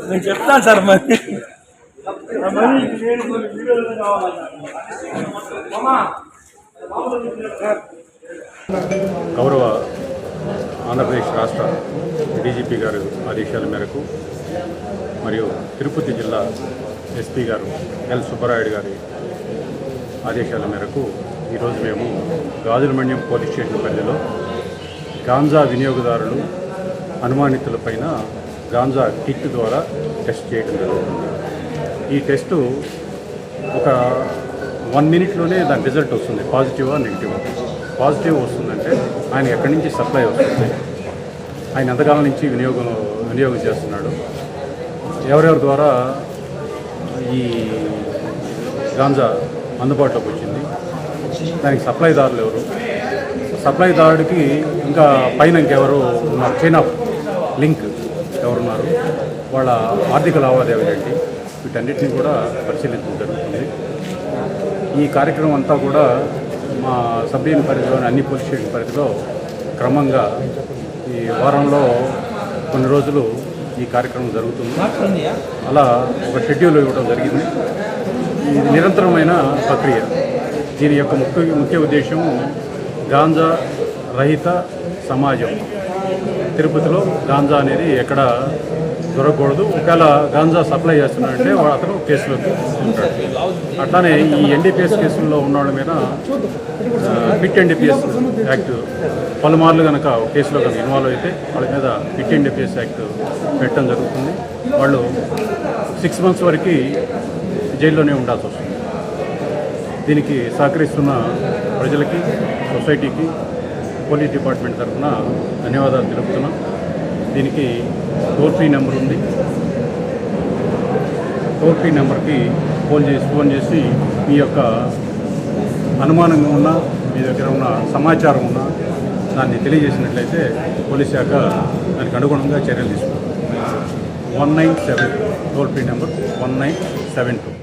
నేను చెప్తాను సార్ మరి గౌరవ ఆంధ్రప్రదేశ్ రాష్ట్ర డీజీపీ గారు ఆదేశాల మేరకు మరియు తిరుపతి జిల్లా ఎస్పీ గారు ఎల్ సుబ్బరాయుడు గారి ఆదేశాల మేరకు ఈరోజు మేము గాజులమణ్యం పోలీస్ స్టేషన్ పరిధిలో గాంజా వినియోగదారులు అనుమానితులపైన గాంజా కిట్ ద్వారా టెస్ట్ చేయడం జరుగుతుంది. ఈ టెస్టు ఒక 1 మినిట్లోనే దాని రిజల్ట్ వస్తుంది, పాజిటివా నెగిటివా. పాజిటివ్ వస్తుందంటే ఆయన ఎక్కడి నుంచి సప్లై వస్తుంది, ఆయన ఎంతకాలం నుంచి వినియోగం చేస్తున్నాడు, ఎవరెవరి ద్వారా ఈ గాంజా అందుబాటులోకి వచ్చింది, దానికి సప్లైదారులు ఎవరు, సప్లైదారుడికి ఇంకా పైన ఇంకెవరు ఉన్నారు, చైన్ ఆఫ్ లింక్ ఎవరున్నారు, వాళ్ళ ఆర్థిక లావాదేవీలు ఏంటి, వీటన్నిటిని కూడా పరిశీలించడం జరుగుతుంది. ఈ కార్యక్రమం అంతా కూడా మా సబ్ డివిజన్ పరిధిలోని అన్ని పోలీస్ స్టేషన్ పరిధిలో క్రమంగా ఈ వారంలో కొన్ని రోజులు ఈ కార్యక్రమం జరుగుతుంది. అలా ఒక షెడ్యూల్ ఇవ్వడం జరిగింది. ఇది నిరంతరమైన ప్రక్రియ. దీని యొక్క ముఖ్య ఉద్దేశం గాంజా రహిత సమాజం. తిరుపతిలో గాంజా అనేది ఎక్కడ దొరకకూడదు. ఒకవేళ గాంజా సప్లై చేస్తున్నాడంటే అతను కేసులోకి ఉంటాడు. అట్లానే ఈ ఎన్డీపీఎస్ కేసుల్లో ఉన్న వాళ్ళ మీద పిట్ ఎన్డీపీఎస్ యాక్ట్ పలుమార్లు కనుక కేసులో కనుక ఇన్వాల్వ్ అయితే వాళ్ళ మీద పిట్ ఎన్డీపీఎస్ యాక్ట్ పెట్టడం జరుగుతుంది. వాళ్ళు 6 months వరకు జైల్లోనే ఉండాల్సి వస్తుంది. దీనికి సహకరిస్తున్న ప్రజలకి, సొసైటీకి పోలీస్ డిపార్ట్మెంట్ తరఫున ధన్యవాదాలు తెలుపుతున్నాం. దీనికి టోల్ ఫ్రీ నెంబర్ ఉంది. టోల్ ఫ్రీ నెంబర్కి ఫోన్ చేసి మీ యొక్క అనుమానంగా ఉన్న, మీ దగ్గర ఉన్న సమాచారం ఉన్న దాన్ని తెలియజేసినట్లయితే పోలీస్ శాఖ దానికి అనుగుణంగా చర్యలు తీసుకుంటుంది. 197 టోల్ ఫ్రీ నెంబర్ 1972.